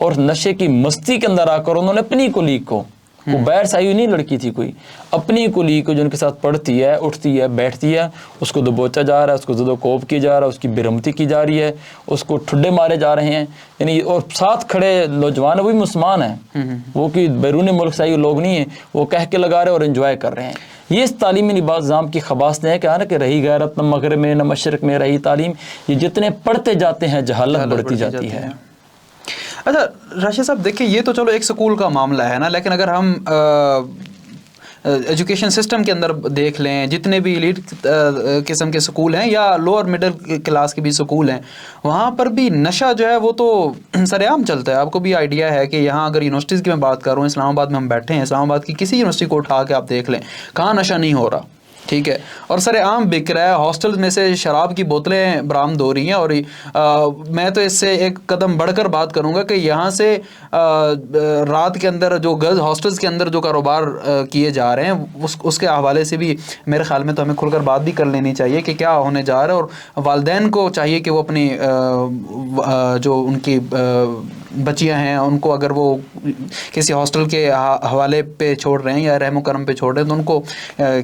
اور نشے کی مستی کے اندر آ کر انہوں نے اپنی کولیگ کو، وہ باہر سے آئی ہوئی نہیں لڑکی تھی کوئی، اپنی کولیگ کو جو ان کے ساتھ پڑھتی ہے، اٹھتی ہے، بیٹھتی ہے، اس کو دبوچا جا رہا ہے، اس کو زد و کوب کیا جا رہا ہے، اس کی برہمتی کی جا رہی ہے، اس کو ٹھڈے مارے جا رہے ہیں، یعنی اور ساتھ کھڑے نوجوان وہ بھی مسلمان ہیں، وہ کہ بیرون ملک سے آئی لوگ نہیں ہیں، وہ کہہ کے لگا رہے اور انجوائے کر رہے ہیں۔ یہ اس تعلیمی نظام کی خباص نے کہا نا کہ رہی غیرت نہ مغرب میں نہ مشرق میں رہی تعلیم، یہ جتنے پڑھتے جاتے ہیں جہالت بڑھتی جاتی ہے۔ اچھا راشد صاحب دیکھیں، یہ تو چلو ایک سکول کا معاملہ ہے نا، لیکن اگر ہم ایجوکیشن سسٹم کے اندر دیکھ لیں، جتنے بھی ایلیٹ قسم کے سکول ہیں یا لوور مڈل کلاس کے بھی سکول ہیں، وہاں پر بھی نشہ جو ہے وہ تو سر عام چلتا ہے۔ آپ کو بھی آئیڈیا ہے کہ یہاں اگر یونیورسٹیز کی میں بات کروں، اسلام آباد میں ہم بیٹھے ہیں، اسلام آباد کی کسی یونیورسٹی کو اٹھا کے آپ دیکھ لیں، کہاں نشہ نہیں ہو رہا، ٹھیک ہے، اور سر عام بک رہا ہے، ہاسٹل میں سے شراب کی بوتلیں برآمد ہو رہی ہیں۔ اور میں تو اس سے ایک قدم بڑھ کر بات کروں گا کہ یہاں سے رات کے اندر جو گرلز ہاسٹلز کے اندر جو کاروبار کیے جا رہے ہیں، اس کے حوالے سے بھی میرے خیال میں تو ہمیں کھل کر بات بھی کر لینی چاہیے کہ کیا ہونے جا رہا ہے، اور والدین کو چاہیے کہ وہ اپنی جو ان کی بچیاں ہیں ان کو اگر وہ کسی ہاسٹل کے حوالے پہ چھوڑ رہے ہیں یا رحم و کرم پہ چھوڑ رہے ہیں تو ان کو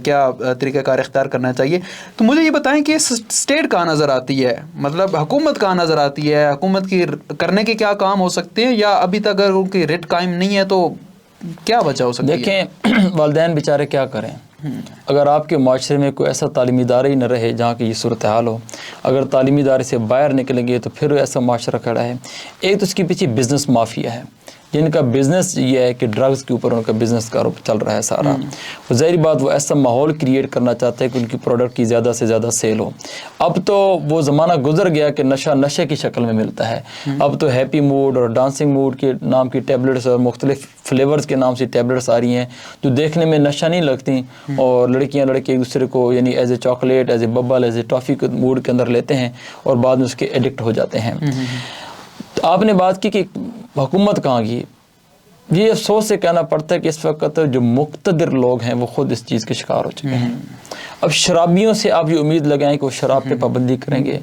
کیا طریقہ کار اختیار کرنا چاہیے۔ تو مجھے یہ بتائیں کہ اسٹیٹ کہاں نظر آتی ہے، مطلب حکومت کہاں نظر آتی ہے، حکومت کی کرنے کے کیا کام ہو سکتے ہیں، یا ابھی تک اگر ان کی ریٹ قائم نہیں ہے تو کیا وجہ ہو سکتی ہے؟ دیکھیں والدین بیچارے کیا کریں، اگر آپ کے معاشرے میں کوئی ایسا تعلیمی ادارہ ہی نہ رہے جہاں کی یہ صورتحال ہو، اگر تعلیمی ادارے سے باہر نکلیں گے تو پھر ایسا معاشرہ کھڑا ہے۔ ایک تو اس کے پیچھے بزنس مافیا ہے، جن کا بزنس یہ ہے کہ ڈرگز کے اوپر ان کا بزنس کاروبار چل رہا ہے سارا۔ ظاہری بات وہ ایسا ماحول کریٹ کرنا چاہتے ہیں کہ ان کی پروڈکٹ کی زیادہ سے زیادہ سیل ہو۔ اب تو وہ زمانہ گزر گیا کہ نشہ نشے کی شکل میں ملتا ہے، اب تو ہیپی موڈ اور ڈانسنگ موڈ کے نام کی ٹیبلٹس اور مختلف فلیورز کے نام سے ٹیبلٹس آ رہی ہیں جو دیکھنے میں نشہ نہیں لگتی، اور لڑکیاں لڑکے ایک دوسرے کو یعنی as a chocolate, as a bubble, as a toffee کے موڈ کے اندر لیتے ہیں اور بعد میں اس کے ایڈکٹ ہو جاتے ہیں۔ تو آپ نے بات کی کہ حکومت کہاں گئی، یہ افسوس سے کہنا پڑتا ہے کہ اس وقت جو مقتدر لوگ ہیں وہ خود اس چیز کے شکار ہو چکے ہیں۔ اب شرابیوں سے آپ یہ امید لگائیں کہ وہ شراب پہ پابندی کریں گے،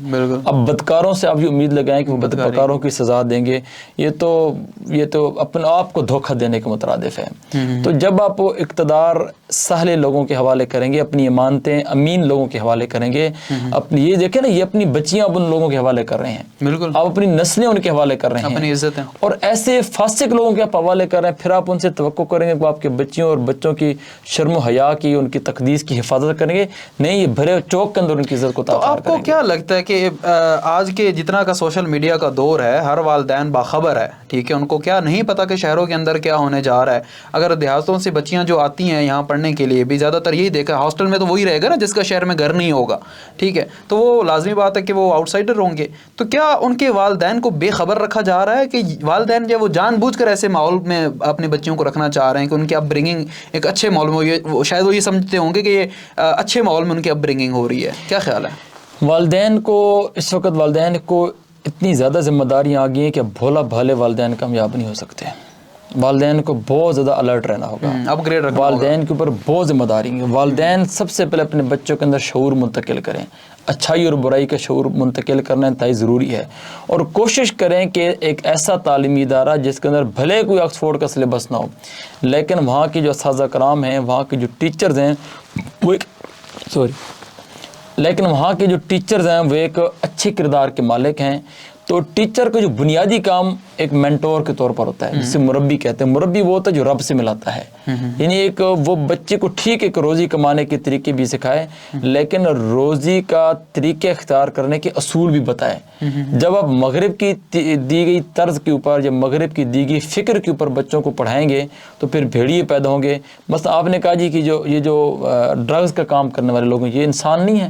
اب بدکاروں سے آپ یہ امید لگائیں کہ وہ بدکاروں کی سزا دیں گے، یہ تو اپنے آپ کو دھوکہ دینے کے مترادف ہے۔ تو جب آپ اقتدار سہلے لوگوں کے حوالے کریں گے، اپنی امانتیں امین لوگوں کے حوالے کریں گے، اپنی یہ دیکھیں نا، یہ اپنی بچیاں اب ان لوگوں کے حوالے کر رہے ہیں، بالکل آپ اپنی نسلیں ان کے حوالے کر رہے ہیں، اپنی عزت ہے، اور ایسے فاسق لوگوں کے آپ حوالے کر رہے ہیں، پھر آپ ان سے توقع کریں گے کہ آپ کے بچیوں اور بچوں کی شرم و حیا کی، ان کی تقدیس کی حفاظت کریں گے؟ نہیں، یہ بھرے چوک کے اندر ان کی عزت کو تاخیر کریں گے۔ تو آپ کو کیا لگتا ہے کہ آج کے جتنا کا سوشل میڈیا کا دور ہے، ہر والدین باخبر ہے، ٹھیک ہے، ان کو کیا نہیں پتا کہ شہروں کے اندر کیا ہونے جا رہا ہے؟ اگر دیہاتوں سے بچیاں جو آتی ہیں یہاں پڑھنے کے لیے بھی زیادہ تر یہی دیکھا، ہاسٹل میں تو وہی رہے گا نا جس کا شہر میں گھر نہیں ہوگا، ٹھیک ہے، تو وہ لازمی بات ہے کہ وہ آؤٹ سائڈر ہوں گے۔ تو کیا ان کے والدین کو بے خبر رکھا جا رہا ہے کہ والدین جو وہ جان بوجھ کر ایسے ماحول میں اپنے بچیوں کو رکھنا چاہ رہے ہیں کہ ان کی اپ برنگنگ ایک اچھے ماحول میں، شاید وہ یہ سمجھتے ہوں گے کہ یہ اچھے ماحول میں ان کی اپ برنگنگ ہو رہی ہے؟ کیا خیال ہے؟ والدین کو اس وقت اتنی زیادہ ذمہ داریاں آ گئی ہیں کہ بھولا بھالے والدین کامیاب نہیں ہو سکتے۔ والدین کو بہت زیادہ الرٹ رہنا ہوگا، اپ گریڈ رکھنا ہوگا، والدین کے اوپر بہت ذمہ داری ہے۔ والدین سب سے پہلے اپنے بچوں کے اندر شعور منتقل کریں، اچھائی اور برائی کا شعور منتقل کرنا انتہائی ضروری ہے، اور کوشش کریں کہ ایک ایسا تعلیمی ادارہ جس کے اندر بھلے کوئی آکسفورڈ کا سلیبس نہ ہو، لیکن وہاں کی جو اساتذہ کرام ہیں، وہاں کے جو ٹیچرز ہیں وہ ایک اچھے کردار کے مالک ہیں۔ تو ٹیچر کا جو بنیادی کام ایک مینٹور کے طور پر ہوتا ہے، جسے مربی کہتے ہیں۔ مربی وہ ہوتا ہے جو رب سے ملاتا ہے، یعنی ایک وہ بچے کو ٹھیک ایک روزی کمانے کے طریقے بھی سکھائے، لیکن روزی کا طریقے اختیار کرنے کے اصول بھی بتائے۔ جب آپ مغرب کی دی گئی طرز کے اوپر، جب مغرب کی دی گئی فکر کے اوپر بچوں کو پڑھائیں گے تو پھر بھیڑیے پیدا ہوں گے۔ مثلا آپ نے کہا جی کہ یہ جو ڈرگز کا کام کرنے والے لوگ ہیں، یہ انسان نہیں ہیں،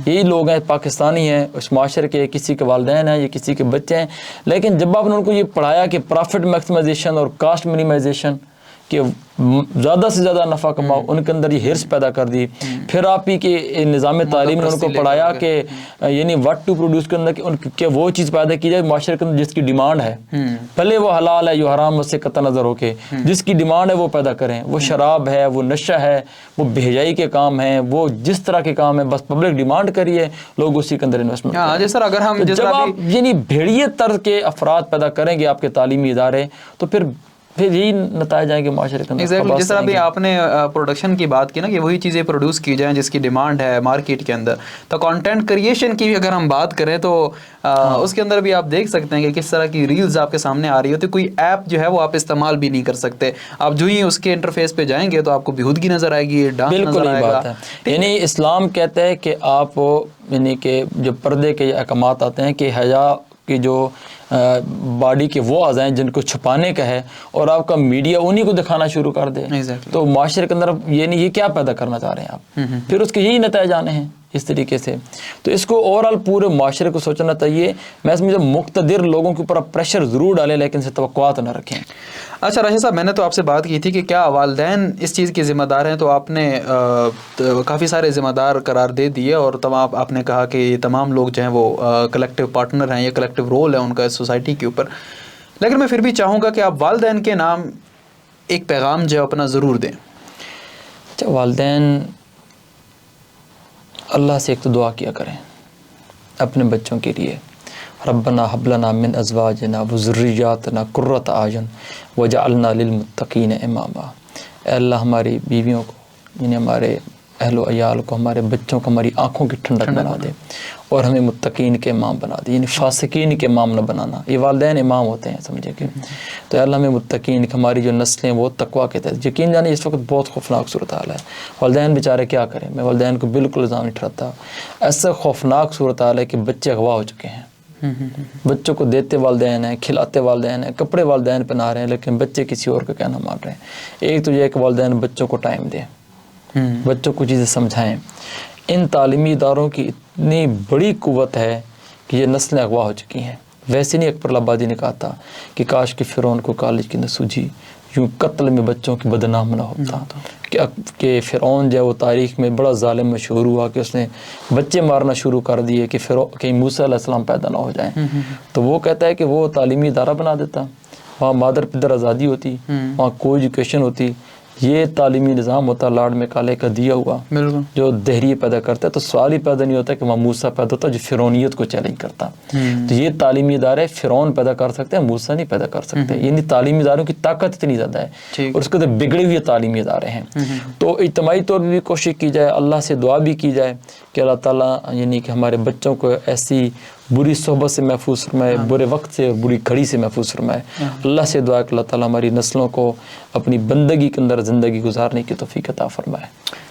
یہی لوگ ہیں، پاکستانی ہیں، اس معاشرے کے کسی کے والدین ہیں یا کسی کے بچے ہیں، لیکن جب آپ نے ان کو یہ پڑھایا کہ پرافٹ میکسیمائزیشن اور کاسٹ منیمائزیشن، کہ زیادہ سے زیادہ نفع کماؤ، ان کے اندر یہ ہرس پیدا کر دی. پھر آپ ہی کے نظام تعلیم نے ان کو پڑھایا کہ یعنی واٹ ٹو پروڈیوس کے اندر کہ وہ چیز پیدا کی جائے معاشرے کے اندر جس کی ڈیمانڈ ہے، پہلے وہ حلال ہے جو حرام اس سے قطع نظر ہو کے جس کی ڈیمانڈ ہے وہ پیدا کریں. وہ شراب ہے، وہ نشہ ہے، وہ بے حیائی کے کام ہیں، وہ جس طرح کے کام ہیں، بس پبلک ڈیمانڈ کریے، لوگ اسی کے اندر انویسٹمنٹ کریں. جس طرح اگر ہم جب آپ یعنی بھیڑیے طرز کے افراد پیدا کریں گے آپ کے تعلیمی ادارے، تو پھر یہی نتائج آئیں گے معاشرے کے اندر. جس طرح بھی آپ نے پروڈکشن کی بات کی نا کہ وہی چیزیں پروڈیوس کی جائیں جس کی ڈیمانڈ ہے مارکیٹ کے اندر، تو کانٹینٹ کریشن کی بھی اگر ہم بات کریں تو اس کے اندر بھی آپ دیکھ سکتے ہیں کہ کس طرح کی ریلز آپ کے سامنے آ رہی ہوتی. کوئی ایپ جو ہے وہ آپ استعمال بھی نہیں کر سکتے، آپ جو ہی اس کے انٹرفیس پہ جائیں گے تو آپ کو بیہودگی نظر آئے گی، ڈانس نظر آئے گا. یعنی اسلام کہتا ہے کہ آپ یعنی کہ جو پردے کے احکامات آتے ہیں کہ حیا کی جو باڈی کے وہ اعضاء ہیں جن کو چھپانے کا ہے، اور آپ کا میڈیا انہی کو دکھانا شروع کر دے، تو معاشرے کے اندر یعنی یہ کیا پیدا کرنا چاہ رہے ہیں آپ؟ پھر اس کے یہی نتائج آنے ہیں اس طریقے سے. تو اس کو اوورآل پورے معاشرے کو سوچنا چاہیے. میں سمجھتا ہوں مقتدر لوگوں کے اوپر آپ پریشر ضرور ڈالیں لیکن سے توقعات نہ رکھیں. اچھا راشد صاحب، میں نے تو آپ سے بات کی تھی کہ کیا والدین اس چیز کے ذمہ دار ہیں، تو آپ نے کافی سارے ذمہ دار قرار دے دیے، اور تمام آپ نے کہا کہ یہ تمام لوگ جو ہیں وہ کلیکٹیو پارٹنر ہیں، یہ کلیکٹیو رول ہے ان کا اس سوسائٹی کے اوپر. لیکن میں پھر بھی چاہوں گا کہ آپ والدین کے نام ایک پیغام جو ہے اپنا ضرور دیں. اچھا، والدین اللہ سے ایک تو دعا کیا کریں اپنے بچوں کے لیے، ربنا حب لنا من ازواجنا وذریاتنا قرۃ اعین وجعلنا للمتقین اماما. اے اللہ ہماری بیویوں کو یعنی ہمارے اہل و عیال کو، ہمارے بچوں کو ہماری آنکھوں کی ٹھنڈک بنا دے، اور ہمیں متقین کے امام بنا دے، یعنی فاسقین کے امام نہ بنانا. یہ والدین امام ہوتے ہیں، سمجھے کہ تو اللہ ہمیں متقین، ہماری جو نسلیں وہ تقویٰ کے تحت. یقین جانے اس وقت بہت خوفناک صورتحال ہے، والدین بیچارے کیا کریں. میں والدین کو بالکل الزام نہیں ٹھہراتا، ایسا خوفناک صورتحال ہے کہ بچے اغوا ہو چکے ہیں. بچوں کو دیتے والدین ہیں، کھلاتے والدین ہیں، کپڑے والدین پہنا رہے ہیں، لیکن بچے کسی اور کا کہنا مان رہے ہیں. ایک تو یہ کہ والدین بچوں کو ٹائم دیں، بچوں کو چیزیں سمجھائیں. ان تعلیمی اداروں کی اتنی بڑی قوت ہے کہ یہ نسلیں اغوا ہو چکی ہیں. ویسے نہیں اکبر آبادی نے کہا تھا کہ کاش کہ فرعون کو کالج کی نہ سوجھی، یوں قتل میں بچوں کی بدنام نہ ہوتا. کہ فرعون جو ہے وہ تاریخ میں بڑا ظالم مشہور ہوا کہ اس نے بچے مارنا شروع کر دیے کہ کہیں موسیٰ علیہ السلام پیدا نہ ہو جائیں. تو وہ کہتا ہے کہ وہ تعلیمی ادارہ بنا دیتا، وہاں مادر پدر آزادی ہوتی، وہاں کو ایجوکیشن ہوتی. یہ تعلیمی نظام ہوتا لاڈ میں کالے کا دیا ہوا جو دہریے پیدا کرتا ہے. تو سوال ہی پیدا نہیں ہوتا کہ وہاں موسیٰ پیدا ہوتا جو فرعونیت کو چیلنج کرتا. تو یہ تعلیمی ادارے فرعون پیدا کر سکتے ہیں، موسیٰ نہیں پیدا کر سکتے. یعنی تعلیمی اداروں کی طاقت اتنی زیادہ ہے، اور اس کے اندر بگڑے ہوئے تعلیمی ادارے ہیں. تو اجتماعی طور پر بھی کوشش کی جائے، اللہ سے دعا بھی کی جائے کہ اللہ تعالیٰ یعنی کہ ہمارے بچوں کو ایسی بری صحبت سے محفوظ فرمائے، برے وقت سے، بری گھڑی سے محفوظ فرمائے. اللہ سے دعا کہ اللہ تعالیٰ ہماری نسلوں کو اپنی بندگی کے اندر زندگی گزارنے کی توفیق عطا فرمائے.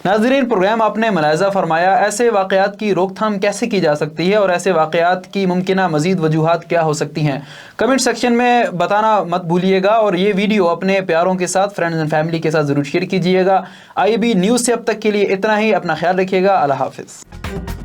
ناظرین، پروگرام آپ نے ملاحظہ فرمایا، ایسے واقعات کی روک تھام کیسے کی جا سکتی ہے اور ایسے واقعات کی ممکنہ مزید وجوہات کیا ہو سکتی ہیں. کمنٹ سیکشن میں بتانا مت بھولیے گا، اور یہ ویڈیو اپنے پیاروں کے ساتھ، فرینڈز اینڈ فیملی کے ساتھ ضرور شیئر کیجیے گا. IAB نیوز سے اب تک کے لیے اتنا ہی. اپنا خیال رکھیے گا. اللہ حافظ.